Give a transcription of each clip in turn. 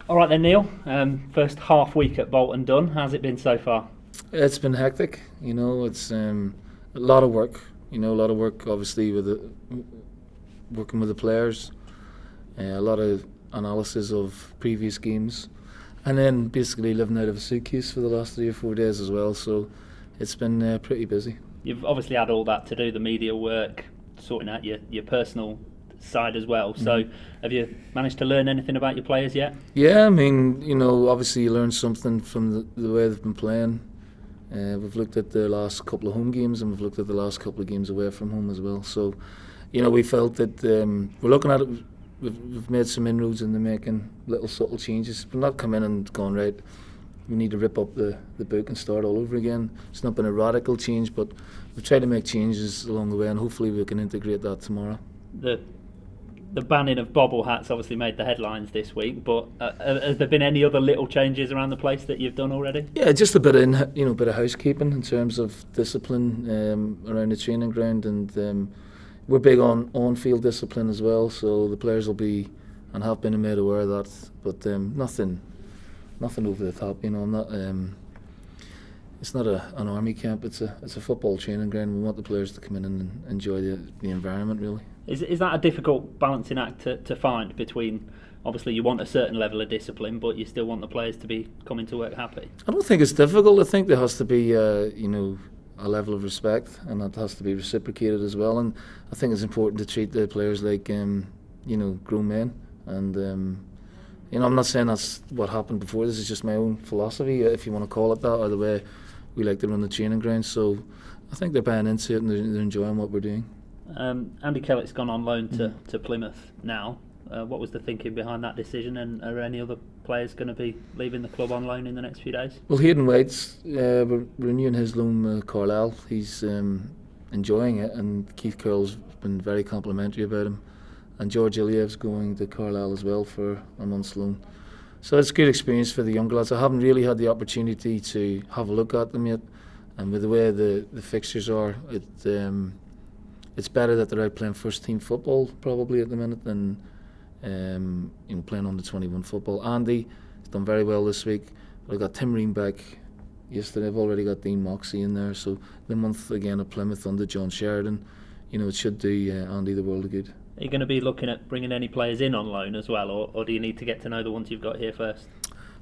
All right then, Neil. First half week at Bolton done. How's it been so far? It's been hectic. It's a lot of work. A lot of work, obviously, working with the players. A lot of analysis of previous games, and then basically living out of a suitcase for the last 3 or 4 days as well. So it's been pretty busy. You've obviously had all that to do, the media work, sorting out your personal side as well. So have you managed to learn anything about your players yet? Yeah, obviously you learn something from the way they've been playing. We've looked at the last couple of home games, and we've looked at the last couple of games away from home as well. So, we felt that we're looking at it. We've made some inroads into making little subtle changes. We're not come in and gone, right, we need to rip up the book and start all over again. It's not been a radical change, but we've tried to make changes along the way, and hopefully we can integrate that tomorrow. The banning of bobble hats obviously made the headlines this week, but has there been any other little changes around the place that you've done already? Yeah, just a bit of housekeeping in terms of discipline around the training ground, and we're big on field discipline as well. So the players will be and have been made aware of that, but nothing over the top. I'm not. It's not an army camp. It's a football training ground. We want the players to come in and enjoy the environment, really. Is that a difficult balancing act to find between, obviously you want a certain level of discipline, but you still want the players to be coming to work happy? I don't think it's difficult. I think there has to be a level of respect, and that has to be reciprocated as well. And I think it's important to treat the players like grown men. And I'm not saying that's what happened before. This is just my own philosophy, if you want to call it that, or the way we like to run the training ground. So I think they're buying into it, and they're enjoying what we're doing. Andy Kellett's gone on loan to Plymouth now. What was the thinking behind that decision, and are any other players going to be leaving the club on loan in the next few days? Well, Hayden White's we're renewing his loan with Carlisle. He's enjoying it, and Keith Curl's been very complimentary about him. And George Iliev's going to Carlisle as well for a month's loan. So it's a good experience for the younger lads. I haven't really had the opportunity to have a look at them yet, and with the way the fixtures are, it's better that they're out playing first team football probably at the minute than playing under 21 football. Andy has done very well this week. I got Tim Ream back yesterday. I've already got Dean Moxey in there. So the month again at Plymouth under John Sheridan, it should do Andy the world of good. Are you going to be looking at bringing any players in on loan as well, or do you need to get to know the ones you've got here first?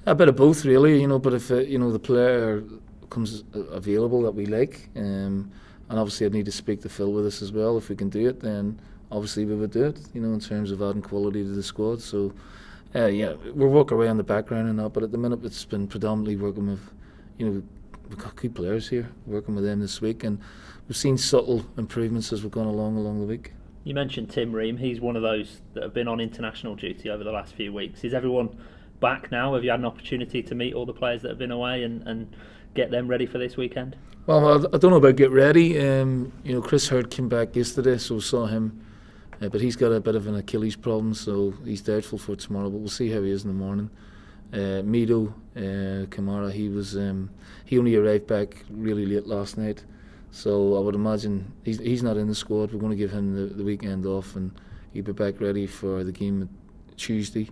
A bit of both really, but if the player comes available that we like, and obviously I'd need to speak to Phil with us as well. If we can do it, then obviously we would do it, in terms of adding quality to the squad. So we're working away on the background and that, but at the minute it's been predominantly working with, we've got good players here, working with them this week, and we've seen subtle improvements as we've gone along the week. You mentioned Tim Ream. He's one of those that have been on international duty over the last few weeks. Is everyone back now? Have you had an opportunity to meet all the players that have been away and get them ready for this weekend? Well, I don't know about get ready. Chris Hurd came back yesterday, so we saw him. But he's got a bit of an Achilles problem, so he's doubtful for tomorrow. But we'll see how he is in the morning. Mido Kamara, he only arrived back really late last night. So I would imagine he's not in the squad. We're going to give him the weekend off, and he'll be back ready for the game Tuesday.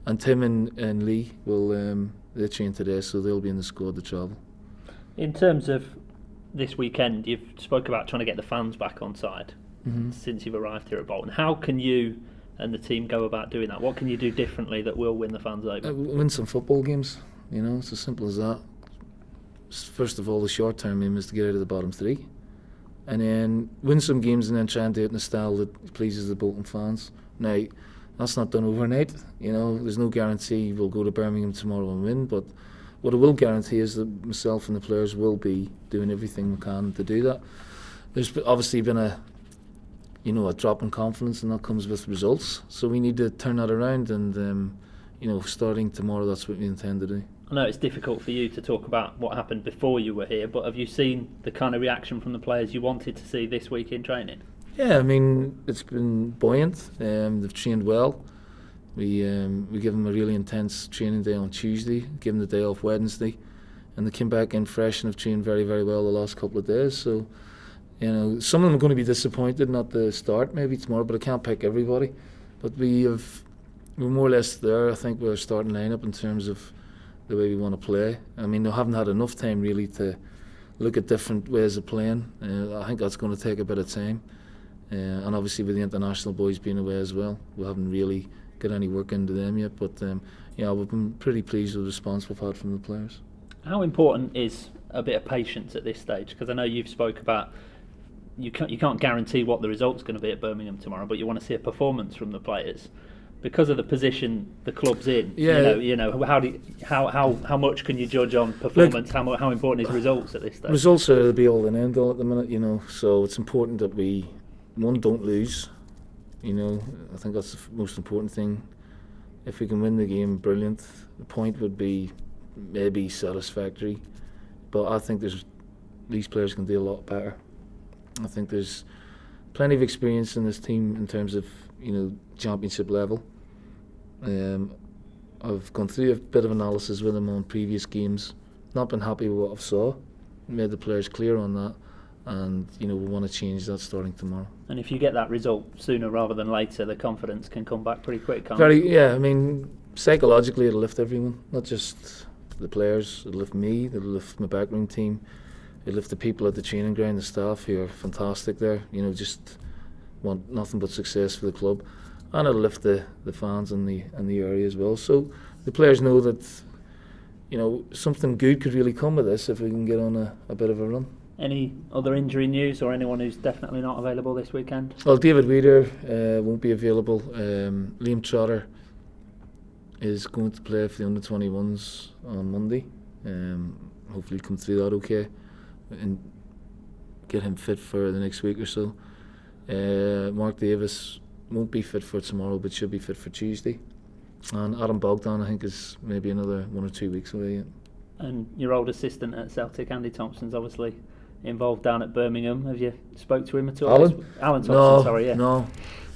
And Tim and Lee they train today, so they'll be in the squad to travel. In terms of this weekend, you've spoke about trying to get the fans back on side since you've arrived here at Bolton. How can you and the team go about doing that? What can you do differently that will win the fans over? Win some football games. It's as simple as that. First of all, the short-term aim is to get out of the bottom three, and then win some games, and then try and do it in a style that pleases the Bolton fans. Now, that's not done overnight. There's no guarantee we'll go to Birmingham tomorrow and win, but what I will guarantee is that myself and the players will be doing everything we can to do that. There's obviously been a drop in confidence, and that comes with results. So we need to turn that around, and starting tomorrow, that's what we intend to do. I know it's difficult for you to talk about what happened before you were here, but have you seen the kind of reaction from the players you wanted to see this week in training? Yeah, it's been buoyant. They've trained well. We give them a really intense training day on Tuesday, give them the day off Wednesday, and they came back in fresh and have trained very, very well the last couple of days. So, some of them are going to be disappointed not to start maybe tomorrow, but I can't pick everybody. But we have we're more or less there. I think we're starting lineup in terms of the way we want to play. I mean, we haven't had enough time really to look at different ways of playing. I think that's going to take a bit of time. And obviously with the international boys being away as well, we haven't really got any work into them yet. But we've been pretty pleased with the response we've had from the players. How important is a bit of patience at this stage? Because I know you've spoke about you can't guarantee what the result's going to be at Birmingham tomorrow, but you want to see a performance from the players because of the position the club's in. Yeah. You know how much can you judge on performance? Look, how important is results at this stage? Results are the be all and end all at the minute, So it's important that we don't lose. I think that's the most important thing. If we can win the game, brilliant. The point would be maybe satisfactory, but I think these players can do a lot better. I think there's plenty of experience in this team in terms of championship level. I've gone through a bit of analysis with them on previous games. Not been happy with what I've saw. Made the players clear on that, and we want to change that starting tomorrow. And if you get that result sooner rather than later, the confidence can come back pretty quick, can't it? Yeah. I mean, psychologically, it'll lift everyone, not just the players. It'll lift me. It'll lift my backroom team. It'll lift the people at the training ground, the staff who are fantastic there. Just want nothing but success for the club, and it'll lift the fans in the area as well. So the players know that something good could really come of this if we can get on a bit of a run. Any other injury news or anyone who's definitely not available this weekend? Well, David Weeder won't be available. Liam Trotter is going to play for the under-21s on Monday. Hopefully come through that okay and get him fit for the next week or so. Mark Davis won't be fit for tomorrow but should be fit for Tuesday. And Adam Bogdan, I think, is maybe another 1 or 2 weeks away yet. And your old assistant at Celtic, Andy Thompson's obviously involved down at Birmingham. Have you spoke to him at all? Alan Thompson, no, sorry, yeah. No,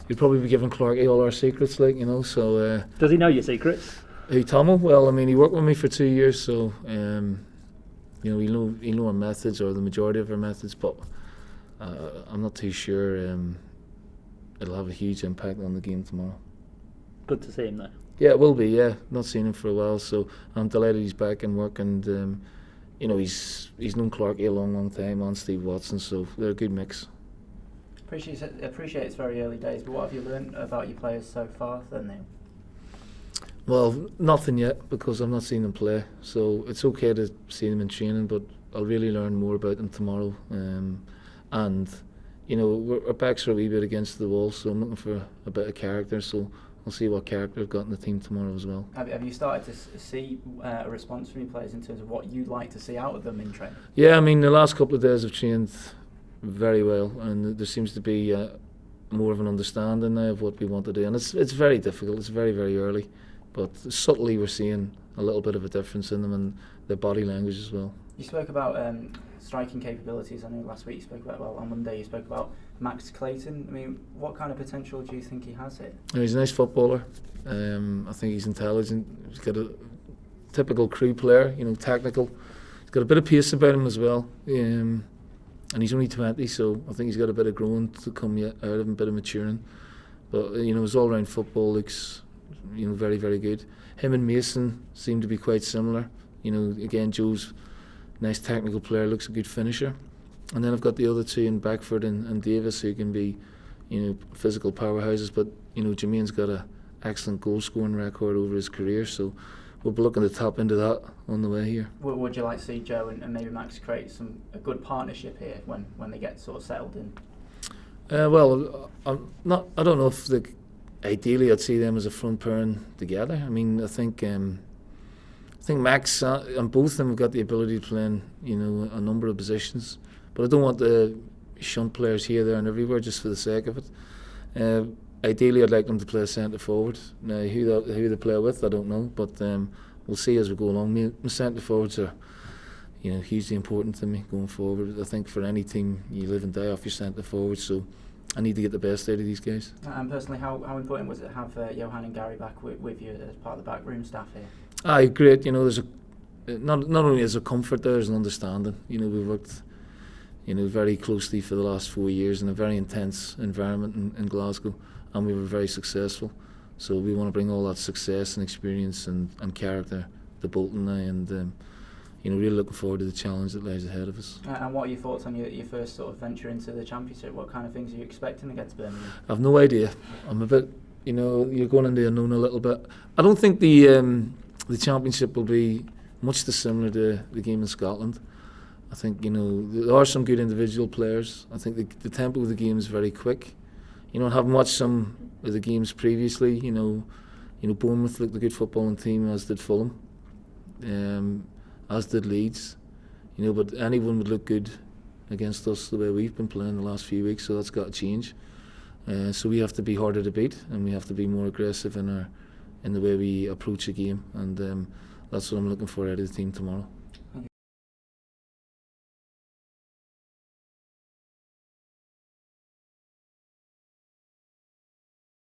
you'd probably be giving Clarky all our secrets, so... Does he know your secrets? Who, Tomo? Well, I mean, he worked with me for 2 years, so... he'll know our methods, or the majority of our methods, but I'm not too sure it'll have a huge impact on the game tomorrow. Good to see him though. Yeah, it will be, yeah. Not seen him for a while, so I'm delighted he's back in work, and he's known Clarky a long time, and Steve Watson, so they're a good mix. Appreciate it's very early days, but what have you learned about your players so far then, Neil? Well, nothing yet, because I've not seen them play, so it's okay to see them in training, but I'll really learn more about them tomorrow. And our backs are a wee bit against the wall, so I'm looking for a bit of character, so I'll see what character I've got in the team tomorrow as well. Have you started to see a response from your players in terms of what you'd like to see out of them in training? Yeah, I mean, the last couple of days I've trained very well, and there seems to be more of an understanding now of what we want to do, and it's very difficult. It's very, very early, but subtly we're seeing a little bit of a difference in them and their body language as well. You spoke about striking capabilities. I know last week you spoke about, well, on Monday you spoke about Max Clayton. I mean, what kind of potential do you think he has here? He's a nice footballer. I think he's intelligent. He's got a typical Crewe player, technical. He's got a bit of pace about him as well. And he's only 20, so I think he's got a bit of growing to come yet out of him, a bit of maturing. But his all-round football looks, very, very good. Him and Mason seem to be quite similar. Again, Joe's nice technical player, looks a good finisher. And then I've got the other two in Beckford and Davis, who can be, physical powerhouses. But Jermaine's got an excellent goal-scoring record over his career, so we'll be looking to tap into that on the way here. Would you like to see Joe and maybe Max create a good partnership here when they get sort of settled in? Well, I don't know if ideally I'd see them as a front pairing together. I mean, I think Max and both of them have got the ability to play in a number of positions, but I don't want to shunt players here, there and everywhere just for the sake of it. Ideally I'd like them to play centre forward. Now who they play with I don't know, but we'll see as we go along. My centre forwards are hugely important to me going forward. I think for any team you live and die off your centre forward, so I need to get the best out of these guys. And personally, how important was it to have Johan and Gary back with you as part of the backroom staff here? Aye, great. There's not only is there comfort, there's an understanding. We've worked very closely for the last 4 years in a very intense environment in Glasgow, and we were very successful. So we want to bring all that success and experience and character to Bolton now, and really looking forward to the challenge that lies ahead of us. And what are your thoughts on your first sort of venture into the Championship? What kind of things are you expecting against Birmingham? I've no idea. I'm a bit, you're going into the unknown a little bit. I don't think the Championship will be much dissimilar to the game in Scotland. I think, there are some good individual players. I think the tempo of the game is very quick. Having watched some of the games previously, Bournemouth looked a good footballing team, as did Fulham, as did Leeds. But anyone would look good against us the way we've been playing the last few weeks, so that's got to change. So we have to be harder to beat, and we have to be more aggressive in the way we approach a game, and that's what I'm looking for out of the team tomorrow.